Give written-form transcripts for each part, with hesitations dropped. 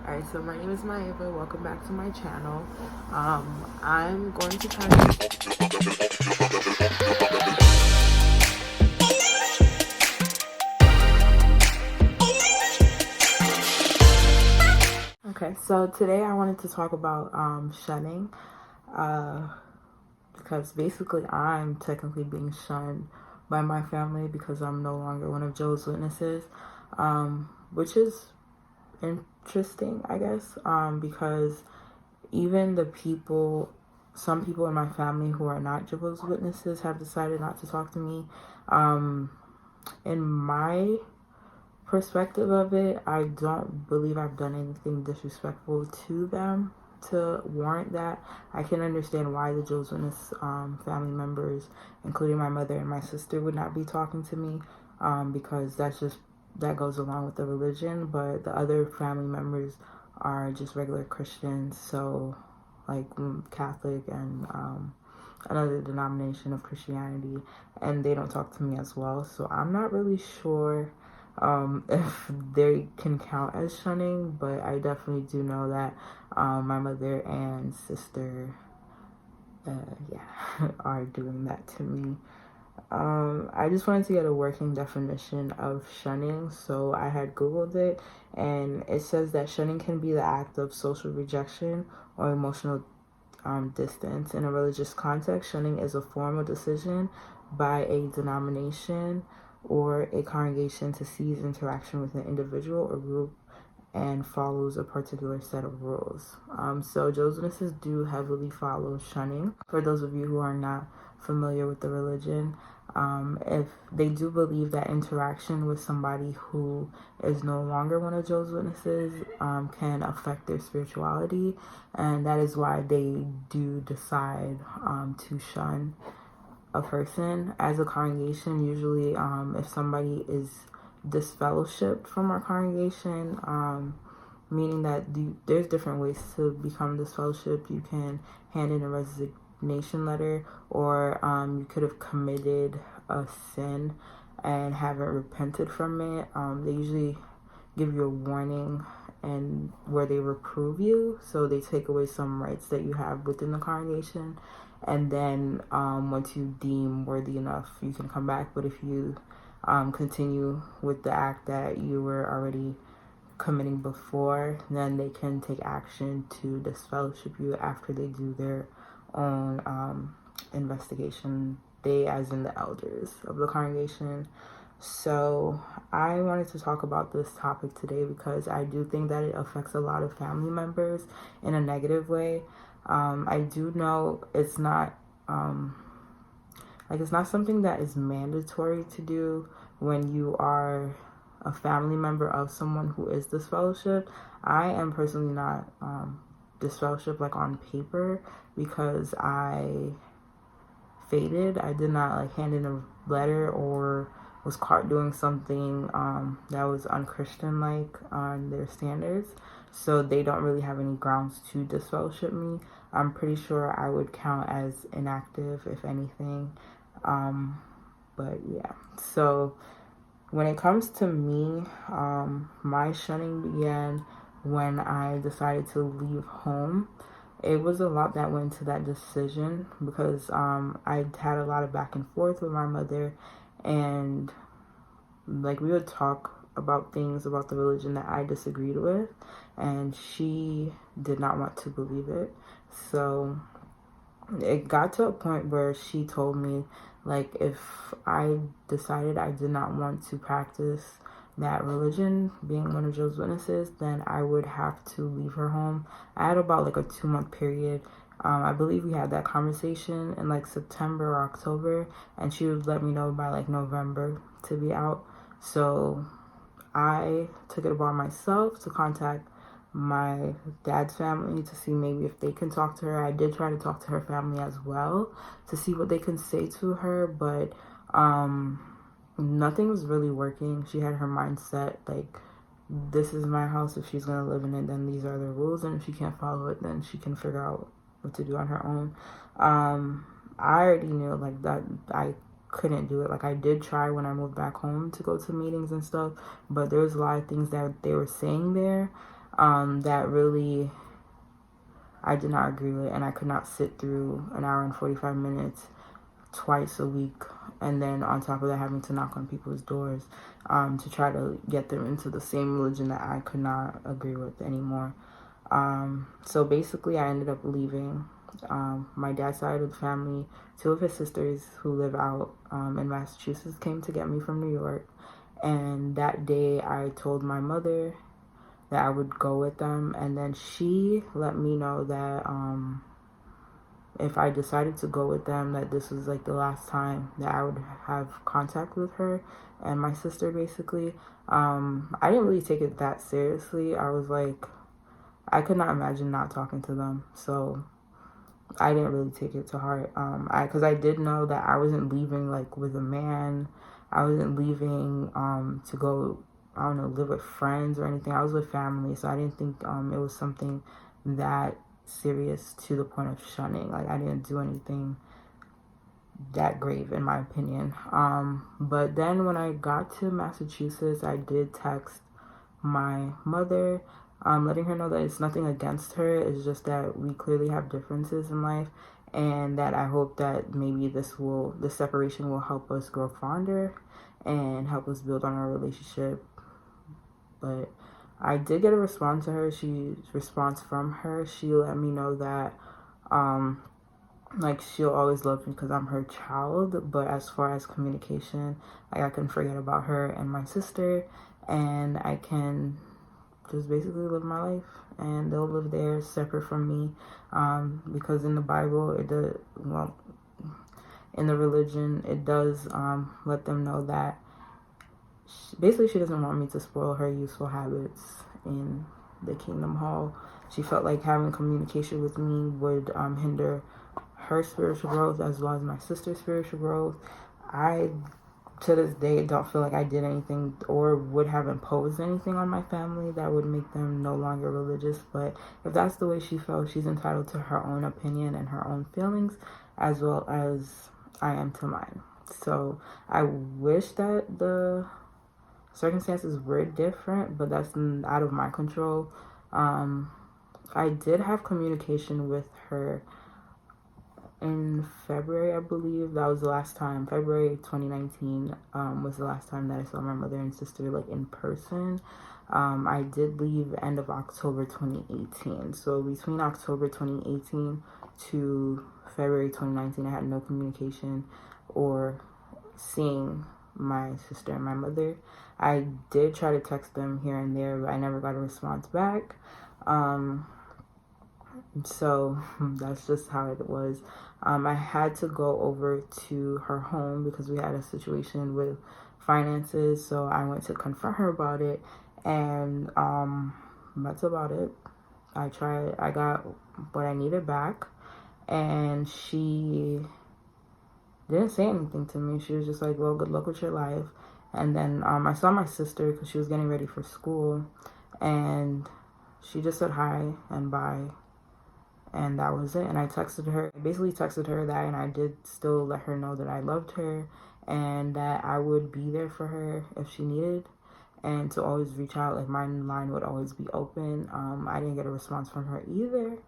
Alright, so my name is Maeva. Welcome back to my channel. I'm going to try to... Okay, so today I wanted to talk about shunning. Because basically I'm technically being shunned by my family because I'm no longer one of Jehovah's Witnesses, which is interesting, I guess, because even some people in my family who are not Jehovah's Witnesses have decided not to talk to me. In my perspective of it, I don't believe I've done anything disrespectful to them to warrant that. I can understand why the Jehovah's Witness family members, including my mother and my sister, would not be talking to me, because that goes along with the religion. But the other family members are just regular Christians, so like Catholic and another denomination of Christianity, and they don't talk to me as well. So I'm not really sure if they can count as shunning, but I definitely do know that my mother and sister, are doing that to me. I just wanted to get a working definition of shunning, so I had Googled it, and it says that shunning can be the act of social rejection or emotional distance. In a religious context, shunning is a formal decision by a denomination or a congregation to cease interaction with an individual or group and follows a particular set of rules. So Jehovah's Witnesses do heavily follow shunning. For those of you who are not familiar with the religion, if they do believe that interaction with somebody who is no longer one of Jehovah's Witnesses can affect their spirituality, and that is why they do decide to shun a person. As a congregation, usually if somebody is disfellowshipped from our congregation, meaning that there's different ways to become disfellowshipped. You can hand in a resignation letter, or you could have committed a sin and haven't repented from it. They usually give you a warning and where they reprove you, so they take away some rights that you have within the congregation, and then once you deem worthy enough, you can come back. But if you continue with the act that you were already committing before, then they can take action to disfellowship you after they do their own investigation. They, as in the elders of the congregation. So I wanted to talk about this topic today because I do think that it affects a lot of family members in a negative way. I do know it's not it's not something that is mandatory to do when you are a family member of someone who is disfellowshipped. I am personally not disfellowshipped like on paper because I faded. I did not hand in a letter or was caught doing something that was unchristian like on their standards, so they don't really have any grounds to disfellowship me. I'm pretty sure I would count as inactive if anything, but yeah. So when it comes to me, my shunning began when I decided to leave home. It was a lot that went into that decision because I had a lot of back and forth with my mother, and like we would talk about things about the religion that I disagreed with, and she did not want to believe it. So it got to a point where she told me, like, if I decided I did not want to practice that religion, being one of Jehovah's Witnesses, then I would have to leave her home. I had about like a 2-month period. I believe we had that conversation in like September or October, and she would let me know by like November to be out. So I took it upon myself to contact my dad's family to see maybe if they can talk to her. I did try to talk to her family as well to see what they can say to her, but nothing was really working. She had her mindset like, this is my house. If she's gonna live in it, then these are the rules, and if she can't follow it, then she can figure out what to do on her own. I already knew like that I couldn't do it. Like I did try when I moved back home to go to meetings and stuff, but there was a lot of things that they were saying there that really I did not agree with, and I could not sit through an hour and 45 minutes twice a week, and then on top of that having to knock on people's doors to try to get them into the same religion that I could not agree with anymore. So basically I ended up leaving. My dad's side of the family, two of his sisters who live out in Massachusetts came to get me from New York, and that day I told my mother that I would go with them, and then she let me know that if I decided to go with them, that this was like the last time that I would have contact with her and my sister, basically. I didn't really take it that seriously. I was like, I could not imagine not talking to them, so I didn't really take it to heart. Because I did know that I wasn't leaving like with a man. I wasn't leaving to go, I don't know, live with friends or anything. I was with family, so I didn't think it was something that serious to the point of shunning. Like, I didn't do anything that grave, in my opinion. But then when I got to Massachusetts, I did text my mother, letting her know that it's nothing against her. It's just that we clearly have differences in life, and that I hope that maybe this separation will help us grow fonder and help us build on our relationship. But I did get a response from her. She let me know that like, she'll always love me because I'm her child, but as far as communication, like, I can forget about her and my sister, and I can just basically live my life, and they'll live there separate from me, because in the Bible, in the religion, it does let them know that basically she doesn't want me to spoil her useful habits in the Kingdom Hall. She felt like having communication with me would hinder her spiritual growth as well as my sister's spiritual growth. I, to this day, don't feel like I did anything or would have imposed anything on my family that would make them no longer religious. But if that's the way she felt, she's entitled to her own opinion and her own feelings, as well as I am to mine. So I wish that the circumstances were different, but that's out of my control. I did have communication with her in February, I believe. That was the last time. February 2019 was the last time that I saw my mother and sister, like, in person. I did leave end of October 2018. So between October 2018 to February 2019, I had no communication or seeing my sister and my mother. I did try to text them here and there, but I never got a response back. So that's just how it was. I had to go over to her home because we had a situation with finances, so I went to confront her about it, and that's about it. I got what I needed back, and she didn't say anything to me. She was just like, well, good luck with your life. And then I saw my sister because she was getting ready for school, and she just said hi and bye, and that was it. And I basically texted her that, and I did still let her know that I loved her and that I would be there for her if she needed, and to always reach out. Like, my line would always be open. I didn't get a response from her either.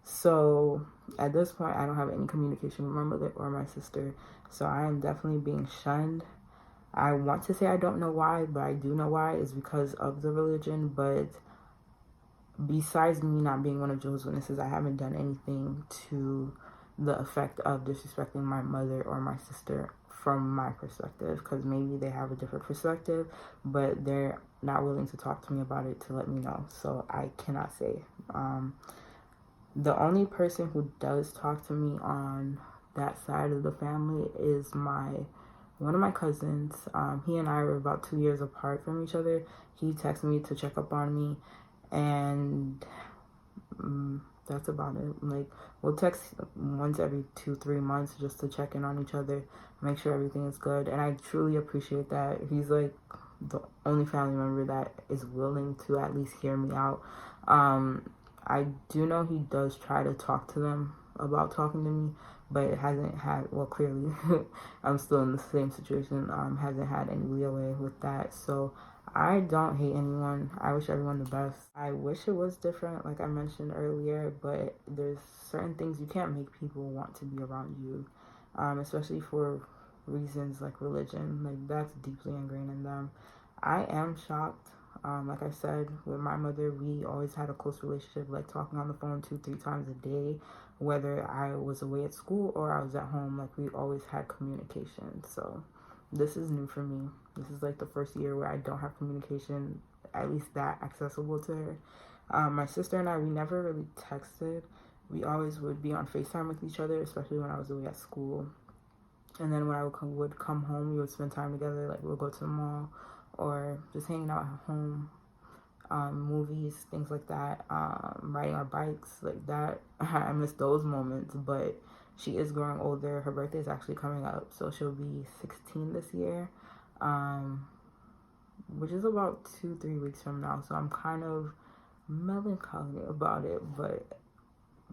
So at this point, I don't have any communication with my mother or my sister. So I am definitely being shunned. I want to say I don't know why, but I do know why. It's because of the religion. But besides me not being one of Jehovah's Witnesses, I haven't done anything to the effect of disrespecting my mother or my sister from my perspective, because maybe they have a different perspective, but they're not willing to talk to me about it to let me know. So I cannot say. The only person who does talk to me on that side of the family is one of my cousins. He and I were about 2 years apart from each other. He texted me to check up on me, and that's about it. Like, we'll text once every 2-3 months just to check in on each other, make sure everything is good, and I truly appreciate that. He's like the only family member that is willing to at least hear me out. I do know he does try to talk to them about talking to me, but it hasn't had, well, clearly I'm still in the same situation, hasn't had any leeway with that. So I don't hate anyone. I wish everyone the best. I wish it was different, like I mentioned earlier, but there's certain things you can't make people want to be around you, especially for reasons like religion. Like, that's deeply ingrained in them. I am shocked. Like I said, with my mother, we always had a close relationship, like talking on the phone 2, 3 times a day, whether I was away at school or I was at home. Like, we always had communication. So this is new for me. This is like the first year where I don't have communication, at least that accessible to her. My sister and I, we never really texted. We always would be on FaceTime with each other, especially when I was away at school. And then when I would come home, we would spend time together. Like, we would go to the mall or just hanging out at home, movies, things like that, riding our bikes, like that. I miss those moments, but she is growing older. Her birthday is actually coming up, so she'll be 16 this year, which is about 2, 3 weeks from now. So I'm kind of melancholy about it, but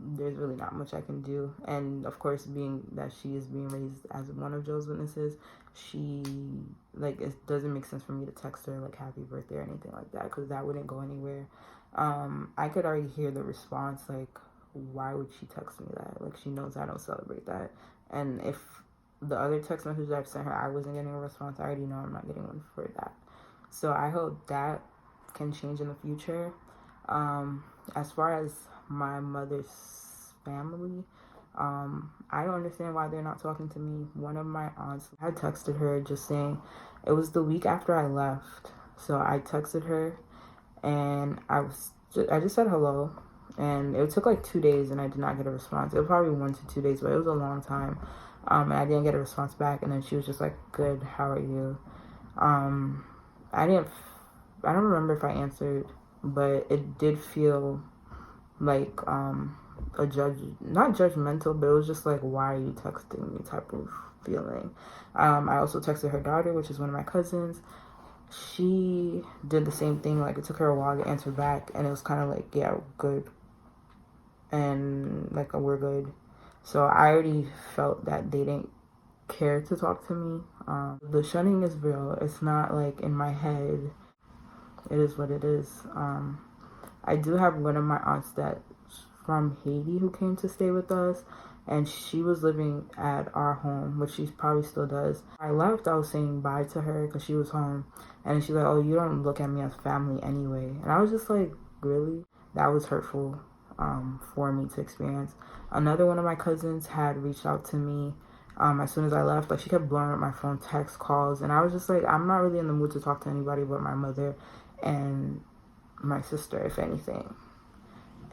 there's really not much I can do. And of course, being that she is being raised as one of Joe's witnesses, she, like, it doesn't make sense for me to text her like happy birthday or anything like that, because that wouldn't go anywhere. I could already hear the response, like, why would she text me that? Like, she knows I don't celebrate that. And if the other text message I've sent her, I wasn't getting a response, I already know I'm not getting one for that. So I hope that can change in the future. As far as my mother's family, I don't understand why they're not talking to me. One of my aunts, I texted her just saying, it was the week after I left. So I texted her and I just said hello. And it took like 2 days and I did not get a response. It was probably 1 to 2 days, but it was a long time. And I didn't get a response back. And then she was just like, good, how are you? I don't remember if I answered, but it did feel like not judgmental, but it was just like, why are you texting me type of feeling. I also texted her daughter, which is one of my cousins. She did the same thing. Like, it took her a while to answer back, and it was kind of like, yeah, good, and like, we're good. So I already felt that they didn't care to talk to me. The shunning is real. It's not like in my head. It is what it is. I do have one of my aunts that's from Haiti who came to stay with us, and she was living at our home, which she probably still does. I left, I was saying bye to her because she was home, and she's like, oh, you don't look at me as family anyway. And I was just like, really? That was hurtful for me to experience. Another one of my cousins had reached out to me as soon as I left. Like, she kept blowing up my phone, text calls, and I was just like, I'm not really in the mood to talk to anybody but my mother and my sister, if anything.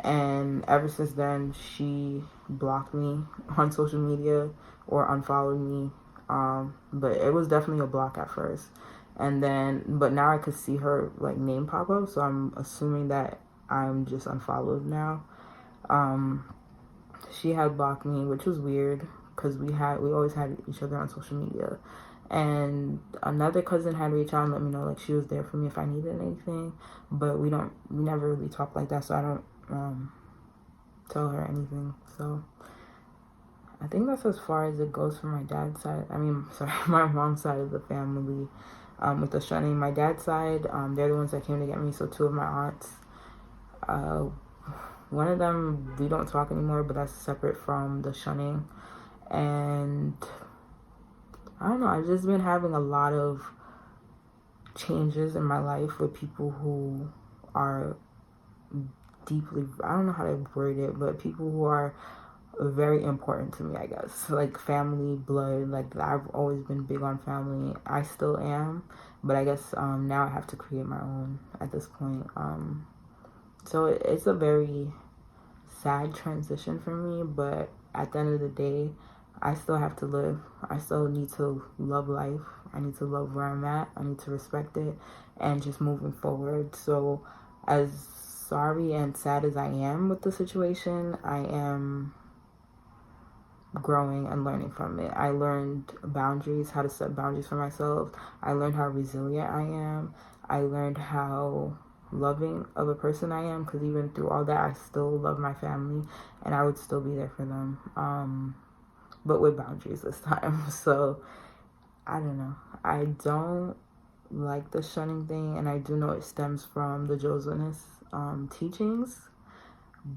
And ever since then, she blocked me on social media or unfollowed me. But it was definitely a block at first. And then, but now I could see her like name pop up, so I'm assuming that I'm just unfollowed now. She had blocked me, which was weird because we always had each other on social media. And another cousin had reached out and let me know like she was there for me if I needed anything, but we never really talk like that, so I don't tell her anything. So I think that's as far as it goes for my dad's side. My mom's side of the family. With the shunning, my dad's side, they're the ones that came to get me. So 2 of my aunts, one of them we don't talk anymore, but that's separate from the shunning. And I don't know, I've just been having a lot of changes in my life with people who are deeply, I don't know how to word it, but people who are very important to me, I guess. Like family, blood, like I've always been big on family. I still am, but I guess now I have to create my own at this point. So it's a very sad transition for me, but at the end of the day, I still have to live. I still need to love life. I need to love where I'm at. I need to respect it and just moving forward. So as sorry and sad as I am with the situation, I am growing and learning from it. I learned boundaries, how to set boundaries for myself. I learned how resilient I am. I learned how loving of a person I am, because even through all that, I still love my family and I would still be there for them. But with boundaries this time. So I don't know. I don't like the shunning thing, and I do know it stems from the Josephus teachings,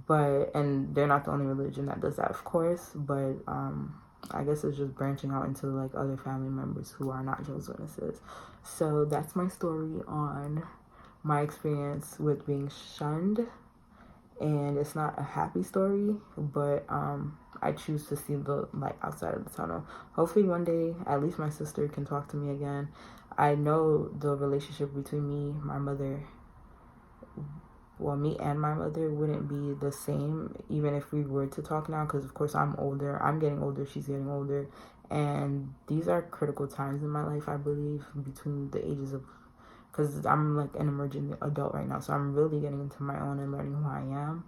and they're not the only religion that does that, of course, but I guess it's just branching out into like other family members who are not Jehovah's Witnesses. So that's my story on my experience with being shunned, and it's not a happy story, but I choose to see the light outside of the tunnel. Hopefully one day at least my sister can talk to me again. I know the relationship between me and my mother wouldn't be the same even if we were to talk now, because of course I'm getting older, she's getting older, and these are critical times in my life, I believe, between the ages of, because I'm like an emerging adult right now, so I'm really getting into my own and learning who I am.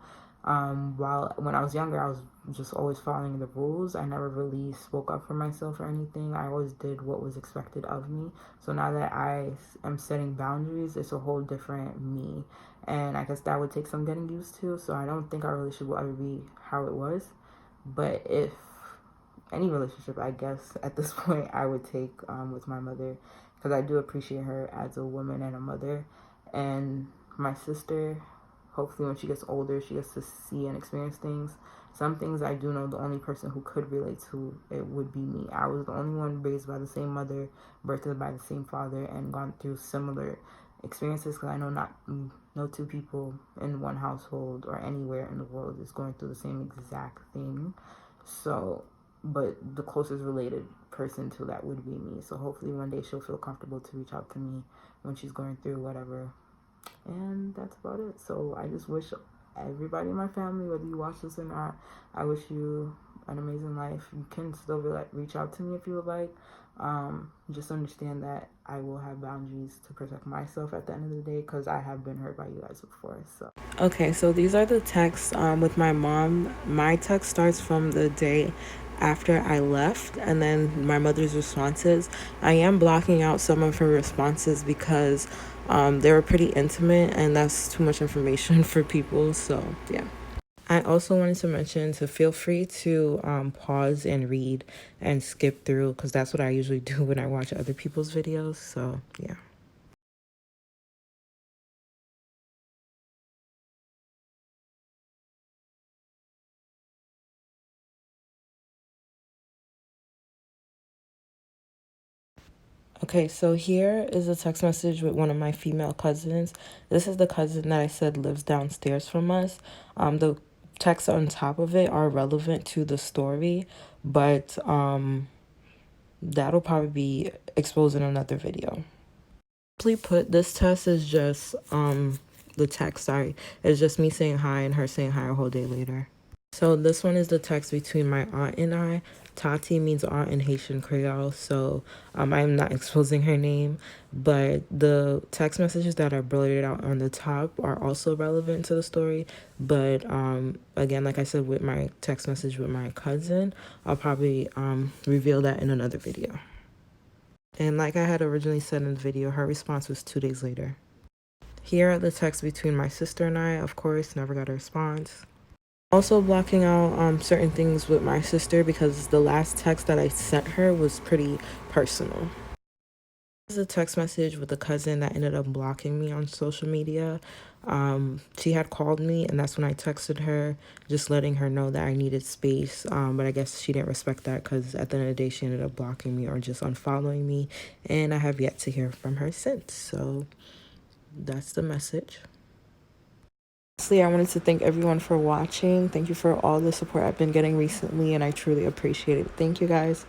While when I was younger, I was just always following the rules. I never really spoke up for myself or anything. I always did what was expected of me. So now that I am setting boundaries, it's a whole different me. And I guess that would take some getting used to. So I don't think our relationship will ever be how it was. But if any relationship, I guess, at this point, I would take with my mother, because I do appreciate her as a woman and a mother. And my sister, hopefully when she gets older, she gets to see and experience things. Some things I do know the only person who could relate to it would be me. I was the only one raised by the same mother, birthed by the same father, and gone through similar experiences, because I know no two people in one household or anywhere in the world is going through the same exact thing. So, but the closest related person to that would be me. So hopefully one day she'll feel comfortable to reach out to me when she's going through whatever. And that's about it. So I just wish everybody in my family, whether you watch this or not, I wish you an amazing life. You can still reach out to me if you would like. Just understand that I will have boundaries to protect myself at the end of the day, because I have been hurt by you guys before. So okay, so these are the texts with my mom. My text starts from the day after I left, and then my mother's responses. I am blocking out some of her responses because they were pretty intimate, and that's too much information for people. So yeah. I also wanted to mention to feel free to pause and read and skip through, because that's what I usually do when I watch other people's videos. So yeah. Okay, so here is a text message with one of my female cousins. This is the cousin that I said lives downstairs from us. The texts on top of it are relevant to the story, but that'll probably be exposed in another video. Simply put, this test is just the text, sorry, it's just me saying hi and her saying hi a whole day later. So this one is the text between my aunt and I. Tati means aunt in Haitian Creole, so I'm not exposing her name, but the text messages that are blurred out on the top are also relevant to the story. But again, like I said, with my text message with my cousin, I'll probably reveal that in another video. And like I had originally said in the video, her response was 2 days later. Here are the texts between my sister and I. Of course, never got a response. Also blocking out certain things with my sister, because the last text that I sent her was pretty personal. This is a text message with a cousin that ended up blocking me on social media. She had called me, and that's when I texted her, just letting her know that I needed space. But I guess she didn't respect that, because at the end of the day, she ended up blocking me or just unfollowing me. And I have yet to hear from her since. So that's the message. Lastly, I wanted to thank everyone for watching. Thank you for all the support I've been getting recently, and I truly appreciate it. Thank you, guys.